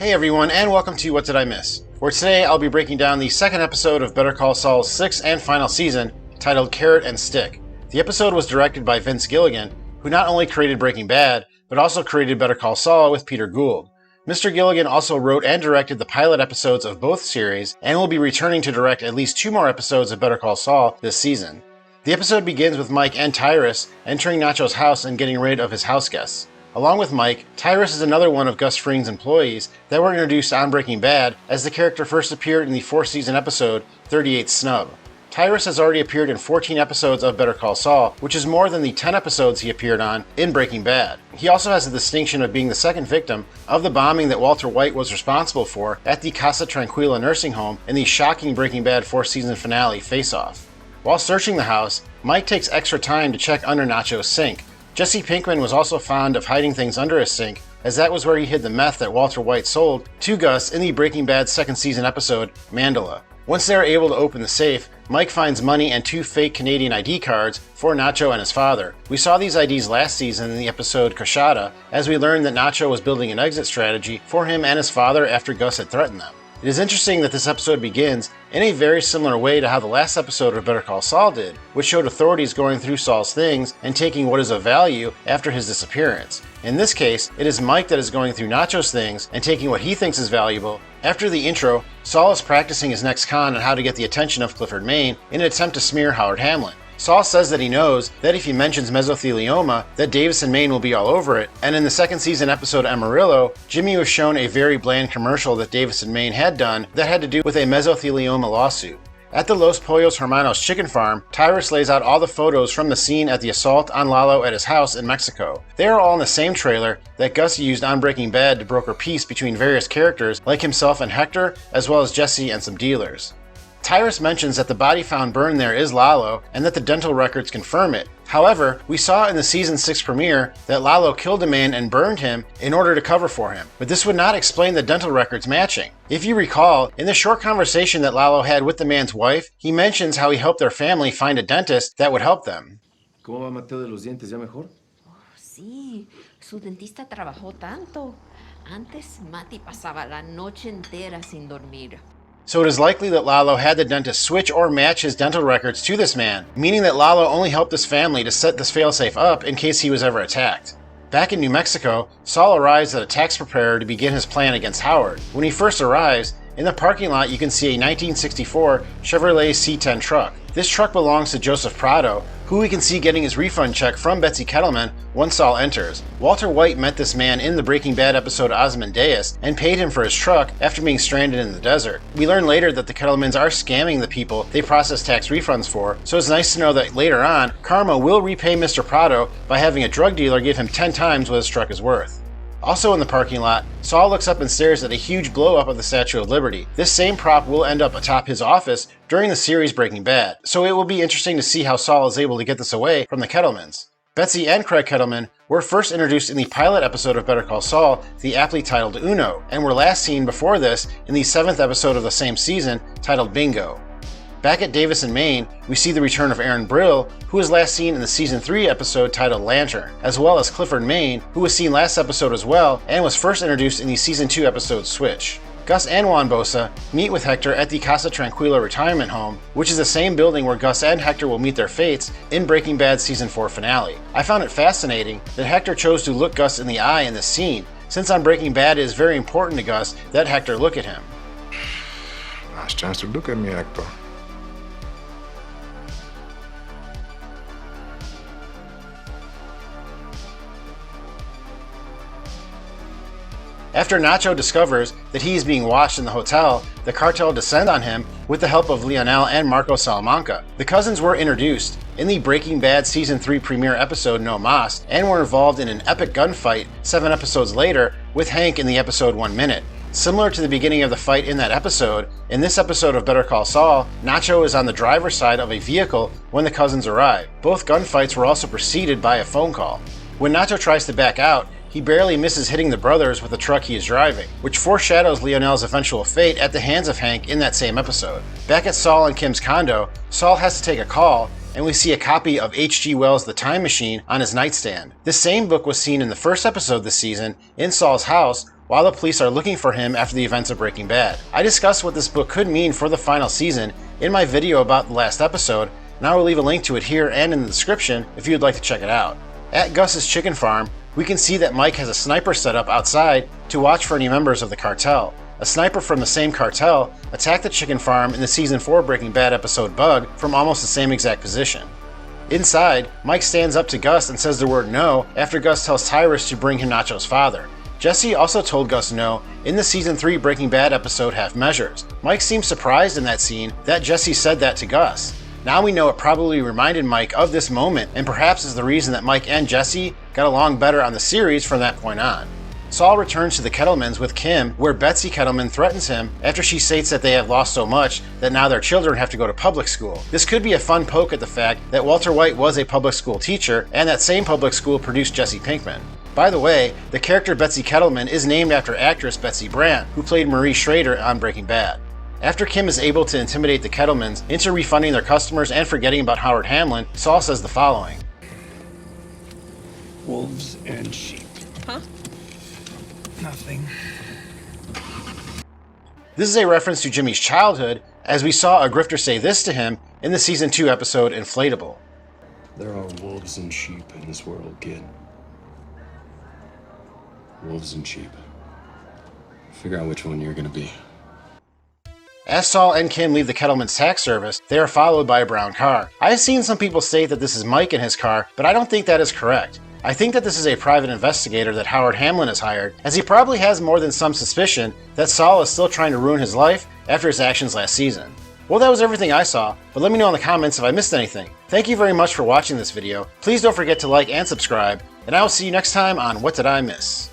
Hey everyone, and welcome to What Did I Miss? Where today I'll be breaking down the second episode of Better Call Saul's sixth and final season, titled Carrot and Stick. The episode was directed by Vince Gilligan, who not only created Breaking Bad, but also created Better Call Saul with Peter Gould. Mr. Gilligan also wrote and directed the pilot episodes of both series, and will be returning to direct at least 2 more episodes of Better Call Saul this season. The episode begins with Mike and Tyrus entering Nacho's house and getting rid of his house guests. Along with Mike, Tyrus is another one of Gus Fring's employees that were introduced on Breaking Bad, as the character first appeared in the 4th season episode 38 Snub. Tyrus has already appeared in 14 episodes of Better Call Saul, which is more than the 10 episodes he appeared on in Breaking Bad. He also has the distinction of being the second victim of the bombing that Walter White was responsible for at the Casa Tranquila nursing home in the shocking Breaking Bad 4th season finale Face Off. While searching the house, Mike takes extra time to check under Nacho's sink. Jesse Pinkman was also fond of hiding things under his sink, as that was where he hid the meth that Walter White sold to Gus in the Breaking Bad 2nd season episode, Mandala. Once they are able to open the safe, Mike finds money and 2 fake Canadian ID cards for Nacho and his father. We saw these IDs last season in the episode Coshada, as we learned that Nacho was building an exit strategy for him and his father after Gus had threatened them. It is interesting that this episode begins in a very similar way to how the last episode of Better Call Saul did, which showed authorities going through Saul's things and taking what is of value after his disappearance. In this case, it is Mike that is going through Nacho's things and taking what he thinks is valuable. After the intro, Saul is practicing his next con on how to get the attention of Clifford Maine in an attempt to smear Howard Hamlin. Saul says that he knows that if he mentions mesothelioma, that Davis and Maine will be all over it, and in the 2nd season episode Amarillo, Jimmy was shown a very bland commercial that Davis and Maine had done that had to do with a mesothelioma lawsuit. At the Los Pollos Hermanos chicken farm, Tyrus lays out all the photos from the scene at the assault on Lalo at his house in Mexico. They are all in the same trailer that Gus used on Breaking Bad to broker peace between various characters like himself and Hector, as well as Jesse and some dealers. Tyrus mentions that the body found burned there is Lalo, and that the dental records confirm it. However, we saw in the season 6 premiere that Lalo killed a man and burned him in order to cover for him, but this would not explain the dental records matching. If you recall, in the short conversation that Lalo had with the man's wife, he mentions how he helped their family find a dentist that would help them. ¿Cómo va Mateo de los dientes? ¿Ya mejor? Oh, sí, su dentista trabajó tanto. Antes Mati pasaba la noche entera sin dormir. So it is likely that Lalo had the dentist switch or match his dental records to this man, meaning that Lalo only helped his family to set this failsafe up in case he was ever attacked. Back in New Mexico, Saul arrives at a tax preparer to begin his plan against Howard. When he first arrives, in the parking lot you can see a 1964 Chevrolet C10 truck. This truck belongs to Joseph Prado, who we can see getting his refund check from Betsy Kettleman once Saul enters. Walter White met this man in the Breaking Bad episode Ozymandias and paid him for his truck after being stranded in the desert. We learn later that the Kettlemans are scamming the people they process tax refunds for, so it's nice to know that later on, Karma will repay Mr. Prado by having a drug dealer give him 10 times what his truck is worth. Also in the parking lot, Saul looks up and stares at a huge blow-up of the Statue of Liberty. This same prop will end up atop his office during the series Breaking Bad, so it will be interesting to see how Saul is able to get this away from the Kettlemans. Betsy and Craig Kettleman were first introduced in the pilot episode of Better Call Saul, the aptly titled Uno, and were last seen before this in the 7th episode of the same season, titled Bingo. Back at Davis and Maine, we see the return of Aaron Brill, who was last seen in the Season 3 episode titled Lantern, as well as Clifford Maine, who was seen last episode as well, and was first introduced in the Season 2 episode Switch. Gus and Juan Bosa meet with Hector at the Casa Tranquila retirement home, which is the same building where Gus and Hector will meet their fates in Breaking Bad's Season 4 finale. I found it fascinating that Hector chose to look Gus in the eye in this scene, since on Breaking Bad it is very important to Gus that Hector look at him. Nice chance to look at me, Hector. After Nacho discovers that he is being watched in the hotel, the cartel descend on him with the help of Lionel and Marco Salamanca. The cousins were introduced in the Breaking Bad Season 3 premiere episode No Mas, and were involved in an epic gunfight 7 episodes later with Hank in the episode 1 Minute. Similar to the beginning of the fight in that episode, in this episode of Better Call Saul, Nacho is on the driver's side of a vehicle when the cousins arrive. Both gunfights were also preceded by a phone call. When Nacho tries to back out, he barely misses hitting the brothers with the truck he is driving, which foreshadows Lionel's eventual fate at the hands of Hank in that same episode. Back at Saul and Kim's condo, Saul has to take a call, and we see a copy of H.G. Wells' The Time Machine on his nightstand. This same book was seen in the first episode this season in Saul's house, while the police are looking for him after the events of Breaking Bad. I discussed what this book could mean for the final season in my video about the last episode, and I will leave a link to it here and in the description if you'd like to check it out. At Gus's chicken farm, we can see that Mike has a sniper set up outside to watch for any members of the cartel. A sniper from the same cartel attacked the chicken farm in the Season 4 Breaking Bad episode Bug from almost the same exact position. Inside, Mike stands up to Gus and says the word no after Gus tells Tyrus to bring him Nacho's father. Jesse also told Gus no in the Season 3 Breaking Bad episode Half Measures. Mike seems surprised in that scene that Jesse said that to Gus. Now we know it probably reminded Mike of this moment and perhaps is the reason that Mike and Jesse got along better on the series from that point on. Saul returns to the Kettlemans with Kim, where Betsy Kettleman threatens him after she states that they have lost so much that now their children have to go to public school. This could be a fun poke at the fact that Walter White was a public school teacher and that same public school produced Jesse Pinkman. By the way, the character Betsy Kettleman is named after actress Betsy Brandt, who played Marie Schrader on Breaking Bad. After Kim is able to intimidate the Kettlemans into refunding their customers and forgetting about Howard Hamlin, Saul says the following. Wolves and sheep. Huh? Nothing. This is a reference to Jimmy's childhood, as we saw a grifter say this to him in the Season 2 episode Inflatable. There are wolves and sheep in this world, kid. Wolves and sheep. Figure out which one you're gonna be. As Saul and Kim leave the Kettleman's tax service, they are followed by a brown car. I have seen some people state that this is Mike in his car, but I don't think that is correct. I think that this is a private investigator that Howard Hamlin has hired, as he probably has more than some suspicion that Saul is still trying to ruin his life after his actions last season. Well, that was everything I saw, but let me know in the comments if I missed anything. Thank you very much for watching this video. Please don't forget to like and subscribe, and I will see you next time on What Did I Miss?